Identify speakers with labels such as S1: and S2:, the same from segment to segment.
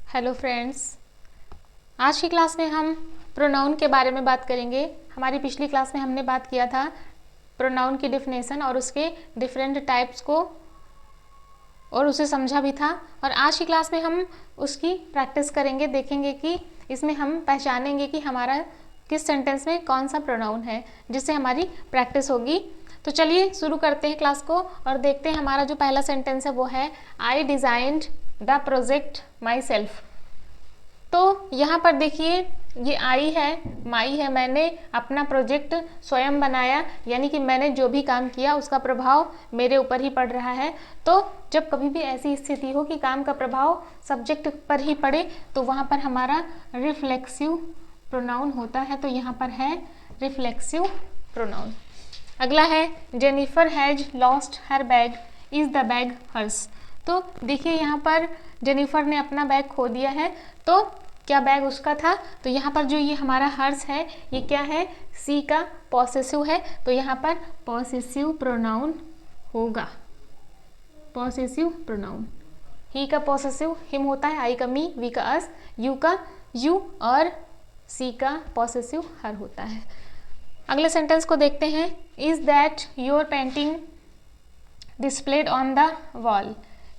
S1: Hello friends, आज की class में हम प्रोनाउन के बारे में बात करेंगे। हमारी पिछली क्लास में हमने बात किया था प्रोनाउन की डेफिनेशन और उसके डिफरेंट टाइप्स को और उसे समझा भी था। और आज की क्लास में हम उसकी प्रैक्टिस करेंगे, देखेंगे कि इसमें हम पहचानेंगे कि हमारा किस सेंटेंस में कौन सा प्रोनाउन है, जिससे हमारी प्रैक्टिस होगी। तो चलिए शुरू करते हैं क्लास को और देखते हैं हमारा जो पहला सेंटेंस है वो है I designed the project myself. तो यहाँ पर देखिए ये आई है, माई है, मैंने अपना प्रोजेक्ट स्वयं बनाया, यानी कि मैंने जो भी काम किया उसका प्रभाव मेरे ऊपर ही पड़ रहा है। तो जब कभी भी ऐसी स्थिति हो कि काम का प्रभाव सब्जेक्ट पर ही पड़े तो वहाँ पर हमारा रिफ्लेक्सिव प्रोनाउन होता है। तो यहाँ पर है रिफ्लेक्सिव प्रोनाउन। अगला है Jennifer has lost her bag, is the bag hers. तो देखिए यहाँ पर जेनिफर ने अपना बैग खो दिया है, तो क्या बैग उसका था? तो यहाँ पर जो ये हमारा हर्स है ये क्या है? सी का पॉसेसिव है, तो यहाँ पर पॉसेसिव प्रोनाउन होगा। पॉसेसिव प्रोनाउन, ही का पॉसेसिव हिम होता है, आई का मी, वी का अस, यू का यू और सी का पॉसेसिव हर होता है। अगले सेंटेंस को देखते हैं। Is that your painting displayed on the wall?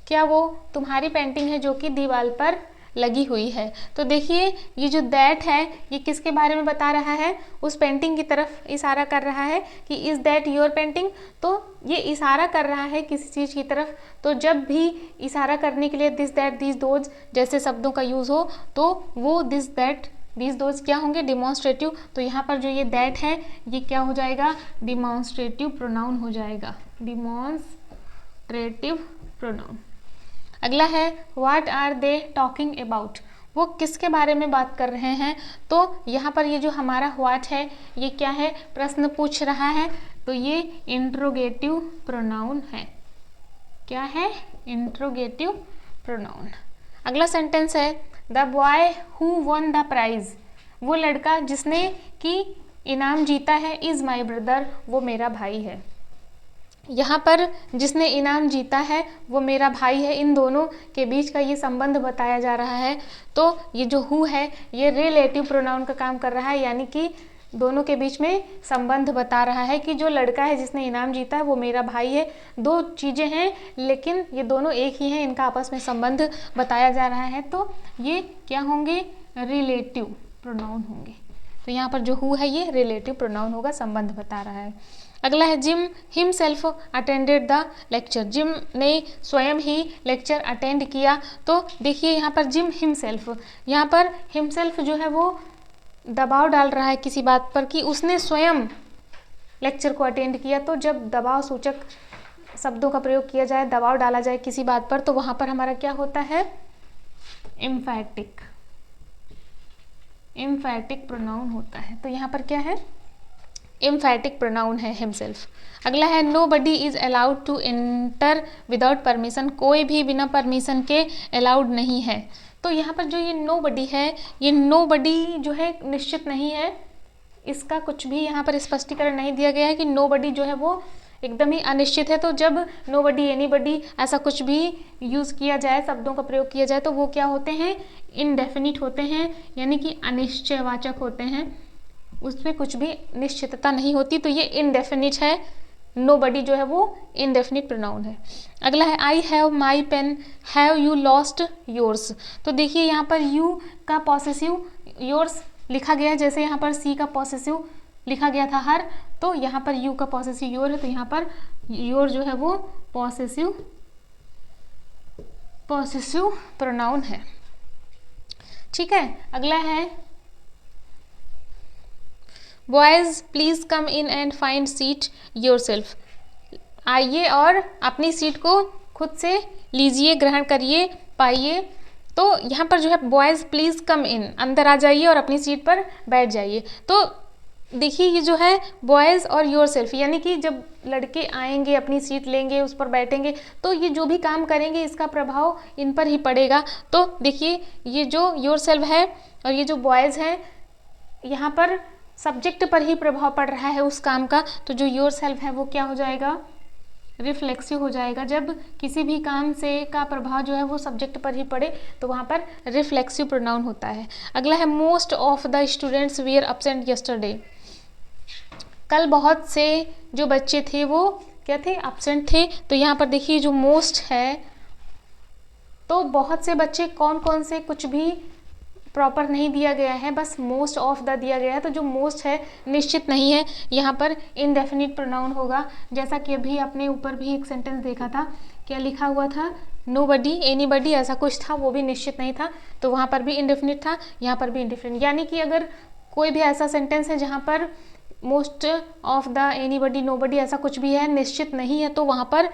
S1: क्या वो तुम्हारी पेंटिंग है जो कि दीवार पर लगी हुई है? तो देखिए ये जो दैट है ये किसके बारे में बता रहा है? उस पेंटिंग की तरफ इशारा कर रहा है कि इज दैट योर पेंटिंग। तो ये इशारा कर रहा है किसी चीज़ की तरफ। तो जब भी इशारा करने के लिए दिस दैट दिस दोज जैसे शब्दों का यूज़ हो तो वो दिस दैट दिस दोज क्या होंगे? डिमॉन्स्ट्रेटिव। तो यहाँ पर जो ये दैट है ये क्या हो जाएगा? डिमॉन्स्ट्रेटिव प्रोनाउन हो जाएगा। Demonstrative pronoun. अगला है what are they talking about? वो किसके बारे में बात कर रहे हैं? तो यहाँ पर ये जो हमारा व्हाट है ये क्या है? प्रश्न पूछ रहा है, तो ये इंट्रोगेटिव प्रोनाउन है। क्या है? Interrogative pronoun. अगला सेंटेंस है the boy who won the prize? वो लड़का जिसने कि इनाम जीता है, इज माई ब्रदर, वो मेरा भाई है। यहाँ पर जिसने इनाम जीता है वो मेरा भाई है, इन दोनों के बीच का ये संबंध बताया जा रहा है। तो ये जो हु है ये रिलेटिव प्रोनाउन का काम कर रहा है, यानी कि दोनों के बीच में संबंध बता रहा है कि जो लड़का है जिसने इनाम जीता है वो मेरा भाई है। दो चीज़ें हैं लेकिन ये दोनों एक ही हैं, इनका आपस में संबंध बताया जा रहा है। तो ये क्या होंगे? रिलेटिव प्रोनाउन होंगे। तो यहाँ पर जो हु है ये रिलेटिव प्रोनाउन होगा, संबंध बता रहा है। अगला है gym himself attended the lecture? Gym ने स्वयं ही लेक्चर अटेंड किया। तो देखिए यहाँ पर जिम हिमसेल्फ, यहाँ पर हिमसेल्फ जो है वो दबाव डाल रहा है किसी बात पर कि उसने स्वयं लेक्चर को अटेंड किया। तो जब दबाव सूचक शब्दों का प्रयोग किया जाए, दबाव डाला जाए किसी बात पर, तो वहाँ पर हमारा क्या होता है? एम्फैटिक, एम्फैटिक प्रोनाउन होता है। तो यहाँ पर क्या है? एम्फैटिक प्रोनाउन है हिमसेल्फ। अगला है nobody is allowed to enter without permission? कोई भी बिना परमिशन के अलाउड नहीं है। तो यहाँ पर जो ये नो बडी है, ये नो बडी जो है निश्चित नहीं है, इसका कुछ भी यहाँ पर स्पष्टीकरण नहीं दिया गया है कि नो बडी जो है वो एकदम ही अनिश्चित है। तो जब नो बडी एनी बडी ऐसा कुछ भी यूज़ किया जाए, शब्दों का प्रयोग किया जाए, तो वो क्या होते हैं? इनडेफिनिट होते हैं, यानी कि अनिश्चयवाचक होते हैं, उसमें कुछ भी निश्चितता नहीं होती। तो ये इनडेफिनिट है, नो बडी जो है वो इनडेफिनिट प्रोनाउन है। अगला है I have my pen, have you lost yours? तो देखिए यहाँ पर यू का पॉसेसिव योर्स लिखा गया है, जैसे यहाँ पर सी का पॉसेसिव लिखा गया था हर, तो यहाँ पर यू का पॉसेसिव योर है, तो यहाँ पर योर जो है वो पॉसेसिव प्रोनाउन है। ठीक है। अगला है boys please come in and find seat yourself? आइए और अपनी सीट को खुद से लीजिए, ग्रहण करिए, पाइए। तो यहाँ पर जो है बॉयज़ प्लीज़ कम इन, अंदर आ जाइए और अपनी सीट पर बैठ जाइए। तो देखिए ये जो है बॉयज़ और योरसेल्फ, यानी कि जब लड़के आएंगे अपनी सीट लेंगे, उस पर बैठेंगे, तो ये जो भी काम करेंगे इसका प्रभाव इन पर ही पड़ेगा। तो देखिए ये जो योरसेल्फ है और ये जो बॉयज़ है, यहाँ पर सब्जेक्ट पर ही प्रभाव पड़ रहा है उस काम का। तो जो योरसेल्फ है वो क्या हो जाएगा? रिफ्लेक्सिव हो जाएगा। जब किसी भी काम से का प्रभाव जो है वो सब्जेक्ट पर ही पड़े तो वहाँ पर रिफ्लेक्सिव प्रोनाउन होता है। अगला है most of the students were absent yesterday. कल बहुत से जो बच्चे थे वो क्या थे, एब्सेंट थे। तो यहाँ पर देखिए जो मोस्ट है, तो बहुत से बच्चे कौन कौन से कुछ भी प्रॉपर नहीं दिया गया है, बस मोस्ट ऑफ द दिया गया है। तो जो मोस्ट है निश्चित नहीं है, यहाँ पर इनडेफिनिट प्रोनाउन होगा। जैसा कि अभी अपने ऊपर भी एक सेंटेंस देखा था, क्या लिखा हुआ था, नोबडी, एनीबडी, ऐसा कुछ था, वो भी निश्चित नहीं था, तो वहाँ पर भी इनडेफिनिट था, यहाँ पर भी इनडेफिनिट। यानी कि अगर कोई भी ऐसा सेंटेंस है जहाँ पर most of the, anybody, nobody ऐसा कुछ भी है, निश्चित नहीं है, तो वहाँ पर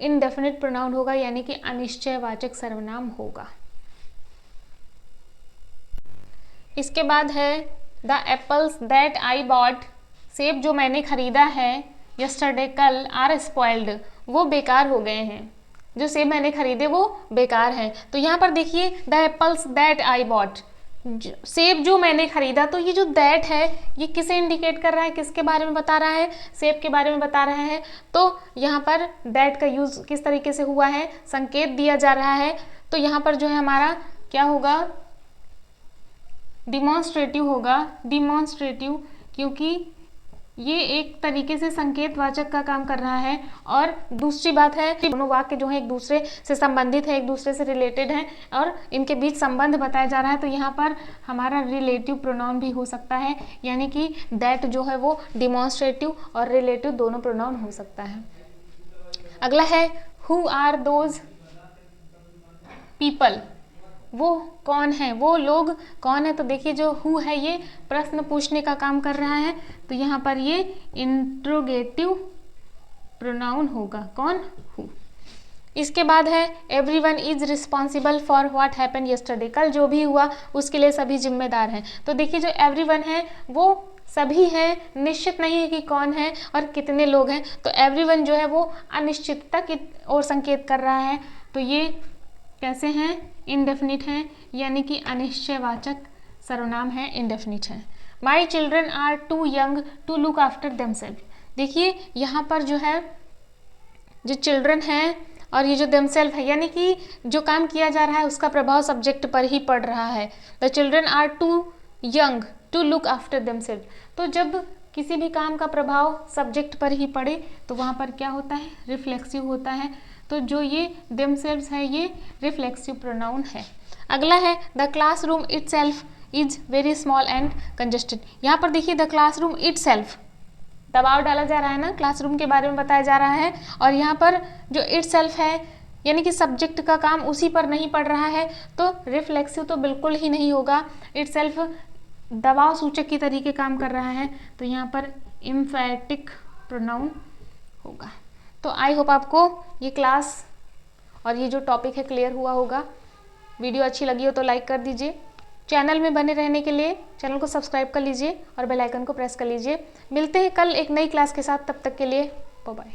S1: इनडेफिनिट प्रोनाउन होगा, यानी कि अनिश्चयवाचक सर्वनाम होगा। इसके बाद है the apples that I bought, सेब जो मैंने खरीदा है, यस्टरडे कल, आर स्पॉइल्ड, वो बेकार हो गए हैं। जो सेब मैंने खरीदे वो बेकार हैं। तो यहाँ पर देखिए the apples that I bought, सेब जो मैंने खरीदा, तो ये जो दैट है ये किसे इंडिकेट कर रहा है, किसके बारे में बता रहा है, सेब के बारे में बता रहा है। तो यहाँ पर दैट का यूज किस तरीके से हुआ है, संकेत दिया जा रहा है। तो यहाँ पर जो है हमारा क्या होगा, डिमॉन्स्ट्रेटिव होगा, डिमॉन्स्ट्रेटिव, क्योंकि ये एक तरीके से संकेतवाचक का काम कर रहा है। और दूसरी बात है कि दोनों वाक्य जो है एक दूसरे से संबंधित है, एक दूसरे से रिलेटेड हैं और इनके बीच संबंध बताया जा रहा है। तो यहाँ पर हमारा रिलेटिव प्रोनाउन भी हो सकता है, यानी कि दैट जो है वो डिमॉन्स्ट्रेटिव और रिलेटिव दोनों प्रोनाउन हो सकता है। अगला है हु आर दोज पीपल, वो कौन है, वो लोग कौन है। तो देखिए जो हु है ये प्रश्न पूछने का काम कर रहा है, तो यहाँ पर ये इंट्रोगेटिव प्रोनाउन होगा, कौन, हु। इसके बाद है everyone is responsible for what happened yesterday, कल जो भी हुआ उसके लिए सभी जिम्मेदार हैं। तो देखिए जो एवरीवन है वो सभी हैं, निश्चित नहीं है कि कौन है और कितने लोग हैं। तो एवरीवन जो है वो अनिश्चितता की ओर संकेत कर रहा है। तो ये कैसे हैं, इनडेफिनिट हैं, यानी कि अनिश्चयवाचक सर्वनाम है, इनडेफिनिट है। My children are too young to look after themselves, देखिए यहाँ पर जो है जो चिल्ड्रन है और ये जो देमसेल्फ है, यानी कि जो काम किया जा रहा है उसका प्रभाव सब्जेक्ट पर ही पड़ रहा है। The children are too young to look after themselves, तो जब किसी भी काम का प्रभाव सब्जेक्ट पर ही पड़े तो वहाँ पर क्या होता है, रिफ्लेक्सिव होता है। तो जो ये देमसेल्व्स है ये रिफ्लेक्सिव प्रोनाउन है। अगला है the classroom itself is very small and congested, यहाँ पर देखिए द क्लासरूम इटसेल्फ, दबाव डाला जा रहा है ना, क्लासरूम के बारे में बताया जा रहा है। और यहाँ पर जो इटसेल्फ है यानी कि सब्जेक्ट का काम उसी पर नहीं पड़ रहा है, तो रिफ्लेक्सिव तो बिल्कुल ही नहीं होगा। इटसेल्फ दबाव सूचक की तरीके काम कर रहा है, तो यहाँ पर एम्फैटिक प्रोनाउन होगा। तो आई होप आपको ये क्लास और ये जो टॉपिक है क्लियर हुआ होगा। वीडियो अच्छी लगी हो तो लाइक कर दीजिए। चैनल में बने रहने के लिए चैनल को सब्सक्राइब कर लीजिए और बेल आइकन को प्रेस कर लीजिए। मिलते हैं कल एक नई क्लास के साथ, तब तक के लिए बाय बाय।